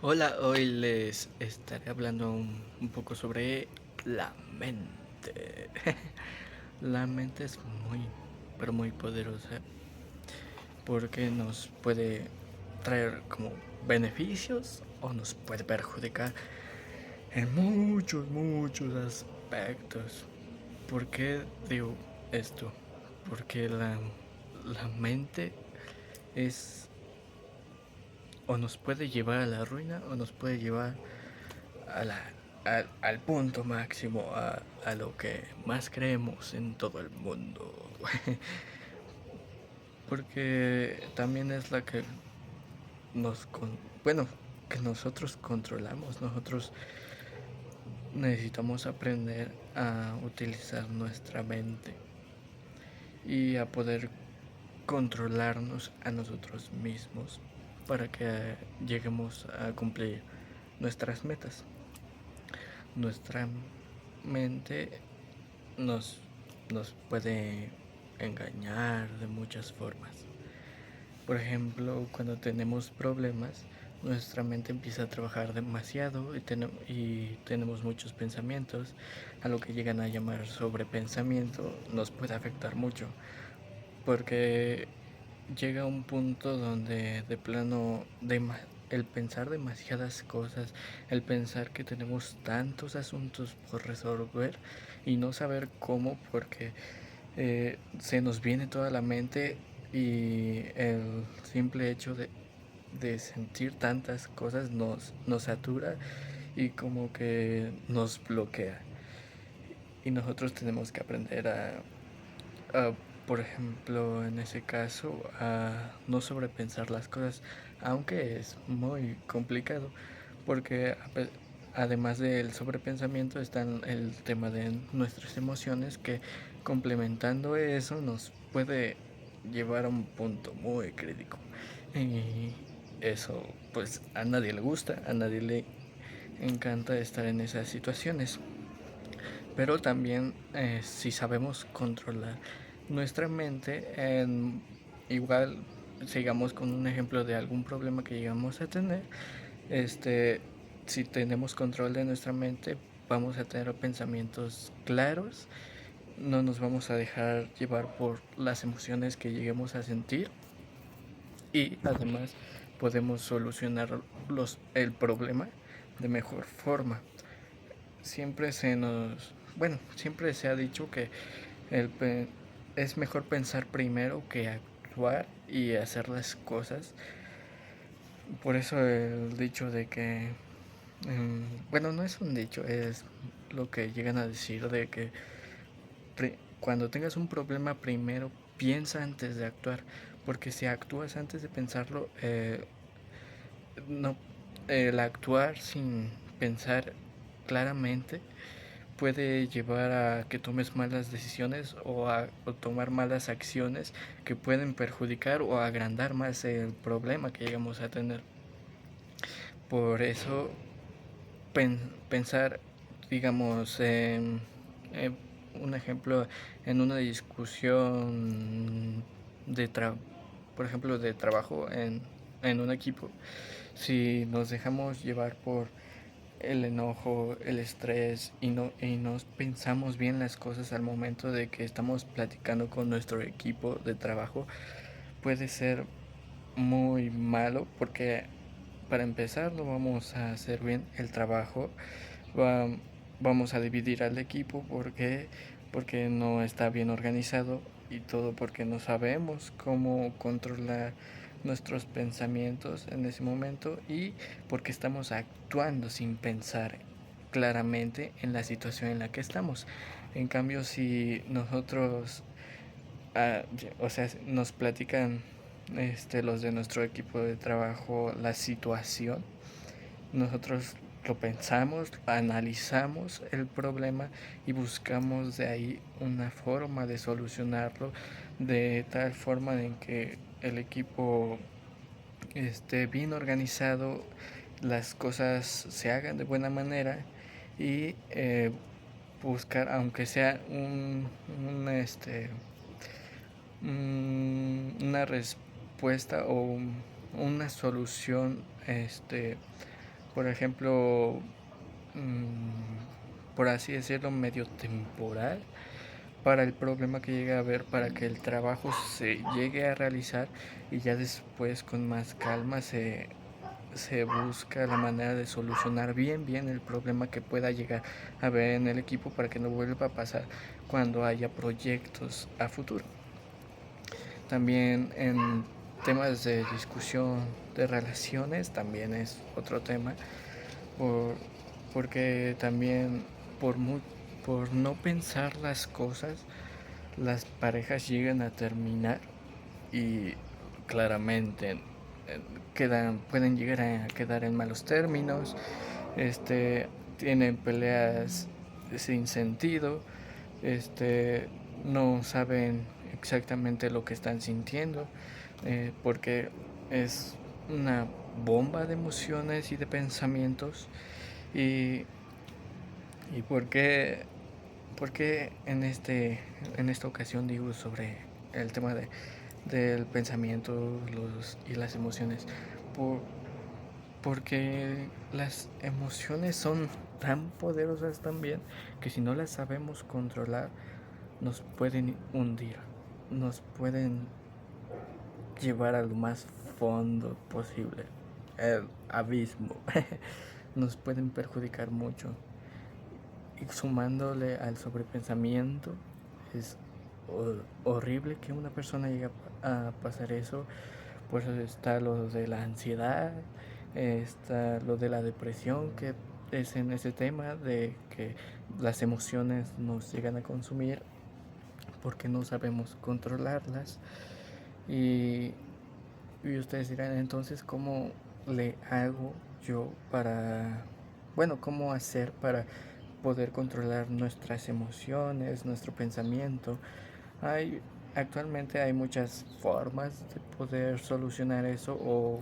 Hola, hoy les estaré hablando un poco sobre la mente. La mente es muy, pero muy poderosa porque nos puede traer como beneficios o nos puede perjudicar en muchos aspectos. ¿Por qué digo esto? Porque la mente es o nos puede llevar a la ruina o nos puede llevar a al punto máximo, a lo que más creemos en todo el mundo. Porque también es la que bueno, que nosotros controlamos. Nosotros necesitamos aprender a utilizar nuestra mente y a poder controlarnos a nosotros mismos para que lleguemos a cumplir nuestras metas. Nuestra mente nos, nos puede engañar de muchas formas. Por ejemplo, cuando tenemos problemas, nuestra mente empieza a trabajar demasiado y tenemos muchos pensamientos, a lo que llegan a llamar sobrepensamiento, nos puede afectar mucho, porque llega un punto donde de plano el pensar demasiadas cosas, el pensar que tenemos tantos asuntos por resolver y no saber cómo, porque se nos viene toda la mente y el simple hecho de sentir tantas cosas nos satura y como que nos bloquea. Y nosotros tenemos que aprender a, por ejemplo, en ese caso, a no sobrepensar las cosas, aunque es muy complicado, porque además del sobrepensamiento está el tema de nuestras emociones, que complementando eso nos puede llevar a un punto muy crítico. Y eso pues a nadie le gusta, a nadie le encanta estar en esas situaciones. Pero también si sabemos controlar nuestra mente, igual sigamos con un ejemplo de algún problema que llegamos a tener, este, si tenemos control de nuestra mente, vamos a tener pensamientos claros, no nos vamos a dejar llevar por las emociones que lleguemos a sentir y además podemos solucionar el problema de mejor forma. Siempre se ha dicho que el es mejor pensar primero que actuar y hacer las cosas. Por eso el dicho de que, bueno, no es un dicho, es lo que llegan a decir de que cuando tengas un problema primero piensa antes de actuar, porque si actúas antes de pensarlo, no, el actuar sin pensar claramente puede llevar a que tomes malas decisiones o tomar malas acciones que pueden perjudicar o agrandar más el problema que llegamos a tener. Por eso pensar, digamos, en un ejemplo, en una discusión por ejemplo, de trabajo en un equipo, si nos dejamos llevar por el enojo, el estrés y nos pensamos bien las cosas al momento de que estamos platicando con nuestro equipo de trabajo, puede ser muy malo porque para empezar no vamos a hacer bien el trabajo, va- vamos a dividir al equipo porque no está bien organizado y todo porque no sabemos cómo controlar nuestros pensamientos en ese momento y porque estamos actuando sin pensar claramente en la situación en la que estamos. En cambio, si nosotros, o sea, nos platican los de nuestro equipo de trabajo la situación, nosotros lo pensamos, analizamos el problema y buscamos de ahí una forma de solucionarlo de tal forma en que el equipo esté bien organizado, las cosas se hagan de buena manera y buscar, aunque sea una respuesta o una solución por ejemplo, por así decirlo, medio temporal para el problema que llegue a haber, para que el trabajo se llegue a realizar y ya después con más calma se busca la manera de solucionar bien el problema que pueda llegar a haber en el equipo para que no vuelva a pasar cuando haya proyectos a futuro. También en temas de discusión de relaciones también es otro tema por, porque también por, por no pensar las cosas las parejas llegan a terminar y claramente pueden llegar a quedar en malos términos, tienen peleas sin sentido, no saben exactamente lo que están sintiendo, porque es una bomba de emociones y de pensamientos. Y, y porque en esta ocasión digo sobre el tema del pensamiento y las emociones. Por, porque las emociones son tan poderosas también que si no las sabemos controlar nos pueden hundir, nos pueden llevar a lo más fondo posible, el abismo. Nos pueden perjudicar mucho. Y sumándole al sobrepensamiento, es horrible que una persona llegue a pasar eso. Por eso está lo de la ansiedad, está lo de la depresión, que es en ese tema de que las emociones nos llegan a consumir porque no sabemos controlarlas. Y, y ustedes dirán, entonces, ¿cómo le hago yo para, bueno, cómo hacer para poder controlar nuestras emociones, nuestro pensamiento? Hay, actualmente hay muchas formas de poder solucionar eso o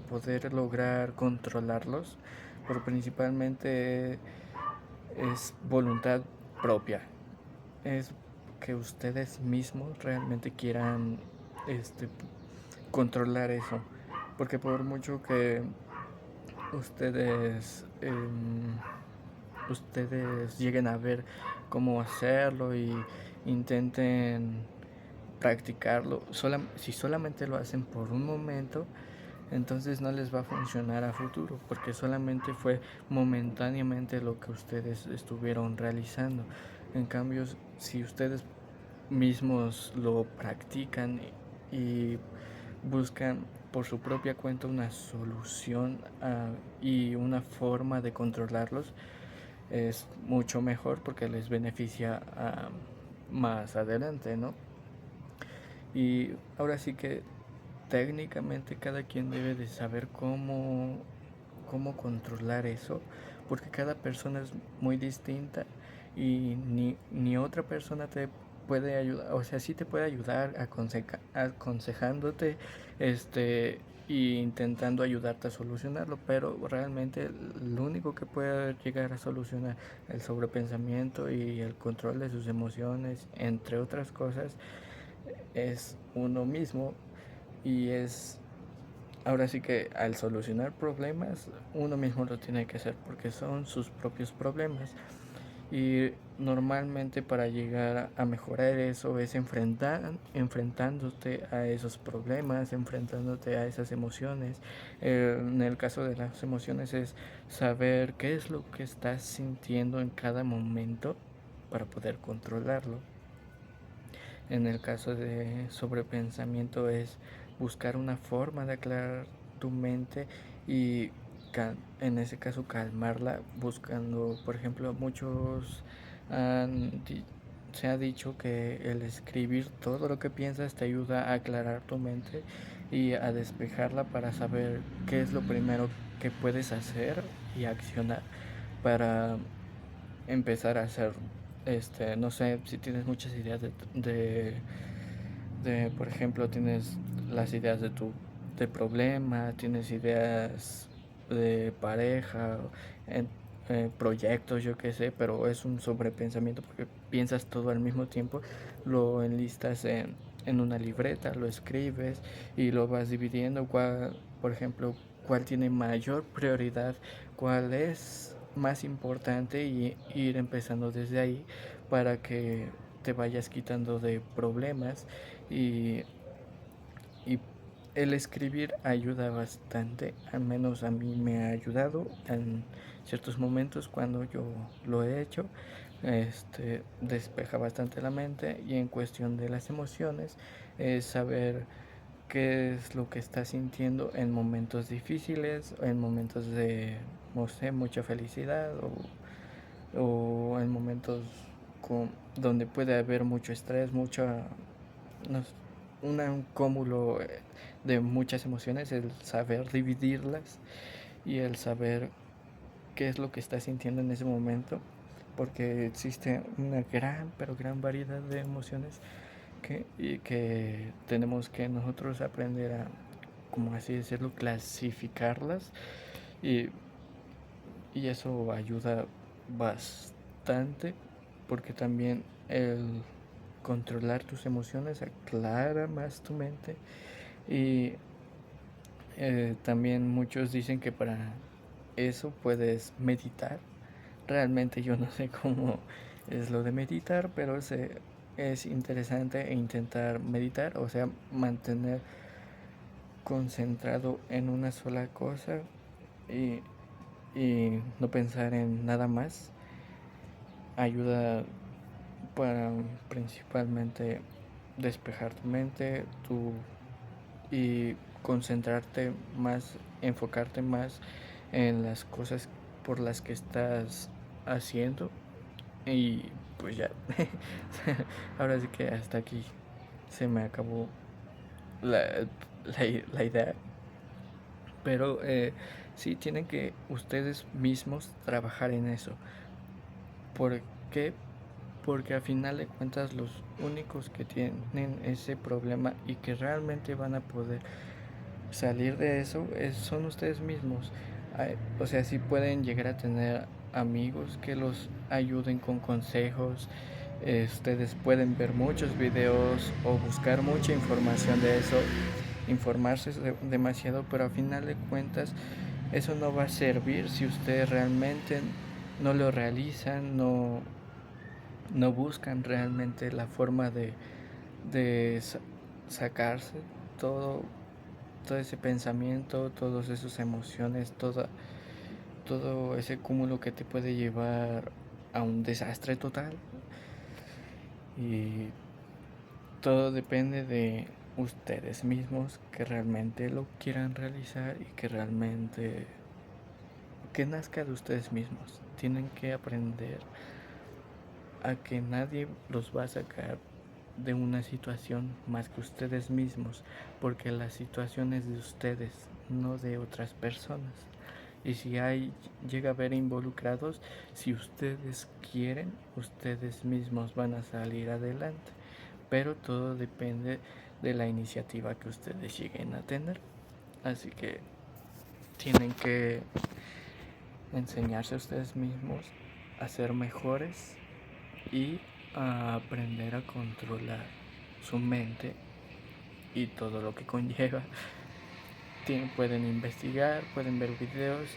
poder lograr controlarlos, pero principalmente es voluntad propia. Es que ustedes mismos realmente quieran este, controlar eso. Porque por mucho que ustedes ustedes lleguen a ver cómo hacerlo y intenten practicarlo, si solamente lo hacen por un momento, entonces no les va a funcionar a futuro, porque solamente fue momentáneamente lo que ustedes estuvieron realizando. En cambio, si ustedes mismos lo practican y buscan por su propia cuenta una solución y una forma de controlarlos, es mucho mejor porque les beneficia más adelante, ¿no? Y ahora sí que técnicamente cada quien debe de saber cómo controlar eso, porque cada persona es muy distinta y ni otra persona te puede ayudar, o sea, sí te puede ayudar aconsejándote, y intentando ayudarte a solucionarlo, pero realmente lo único que puede llegar a solucionar el sobrepensamiento y el control de sus emociones, entre otras cosas, es uno mismo. Y es ahora sí que al solucionar problemas uno mismo lo tiene que hacer porque son sus propios problemas. Y normalmente para llegar a mejorar eso es enfrentándote a esos problemas, enfrentándote a esas emociones. En el caso de las emociones es saber qué es lo que estás sintiendo en cada momento para poder controlarlo. En el caso de sobrepensamiento es buscar una forma de aclarar tu mente y en ese caso calmarla buscando, por ejemplo, se ha dicho que el escribir todo lo que piensas te ayuda a aclarar tu mente y a despejarla para saber qué es lo primero que puedes hacer y accionar para empezar a hacer, no sé, si tienes muchas ideas por ejemplo, tienes las ideas de problema, tienes ideas de pareja, en, proyectos, yo qué sé, pero es un sobrepensamiento porque piensas todo al mismo tiempo, lo enlistas en una libreta, lo escribes y lo vas dividiendo, por ejemplo, cuál tiene mayor prioridad, cuál es más importante, y ir empezando desde ahí para que te vayas quitando de problemas. Y, y el escribir ayuda bastante, al menos a mí me ha ayudado en ciertos momentos cuando yo lo he hecho. Despeja bastante la mente, y en cuestión de las emociones es saber qué es lo que estás sintiendo en momentos difíciles, en momentos de, no sé, mucha felicidad, o en momentos donde puede haber mucho estrés, no, un cúmulo de muchas emociones. El saber dividirlas y el saber qué es lo que estás sintiendo en ese momento, porque existe una gran, pero gran variedad de emociones que tenemos que nosotros aprender a, como así decirlo, clasificarlas, y, y eso ayuda bastante, porque también el controlar tus emociones aclara más tu mente. Y también muchos dicen que para eso puedes meditar. Realmente yo no sé cómo es lo de meditar, pero es interesante intentar meditar, o sea, mantener concentrado en una sola cosa, y, y no pensar en nada más. Ayuda para principalmente despejar tu mente, y concentrarte más, enfocarte más en las cosas por las que estás haciendo. Y pues ya, ahora sí que hasta aquí se me acabó la, la idea. Pero sí tienen que ustedes mismos trabajar en eso. ¿Por qué? Porque a final de cuentas los únicos que tienen ese problema y que realmente van a poder salir de eso son ustedes mismos. O sea, sí pueden llegar a tener amigos que los ayuden con consejos. Ustedes pueden ver muchos videos o buscar mucha información de eso, informarse demasiado, pero a final de cuentas eso no va a servir si ustedes realmente no lo realizan, no buscan realmente la forma de sacarse todo, todo ese pensamiento, todas esas emociones, todo ese cúmulo que te puede llevar a un desastre total. Y todo depende de ustedes mismos, que realmente lo quieran realizar y que nazca de ustedes mismos. Tienen que aprender a que nadie los va a sacar de una situación más que ustedes mismos, porque la situación es de ustedes, no de otras personas. Y si llega a haber involucrados, si ustedes quieren, ustedes mismos van a salir adelante. Pero todo depende de la iniciativa que ustedes lleguen a tener. Así que tienen que enseñarse a ustedes mismos a ser mejores, y a aprender a controlar su mente y todo lo que conlleva. Pueden investigar, pueden ver videos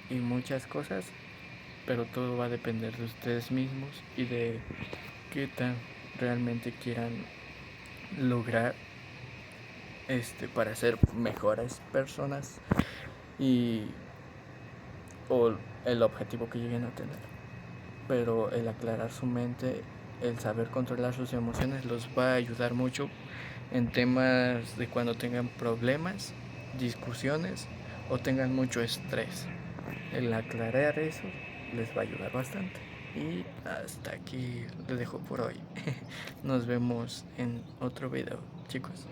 y muchas cosas, pero todo va a depender de ustedes mismos y de qué tan realmente quieran lograr para ser mejores personas, y o el objetivo que lleguen a tener. Pero el aclarar su mente, el saber controlar sus emociones los va a ayudar mucho en temas de cuando tengan problemas, discusiones o tengan mucho estrés. El aclarar eso les va a ayudar bastante. Y hasta aquí lo dejo por hoy. Nos vemos en otro video, chicos.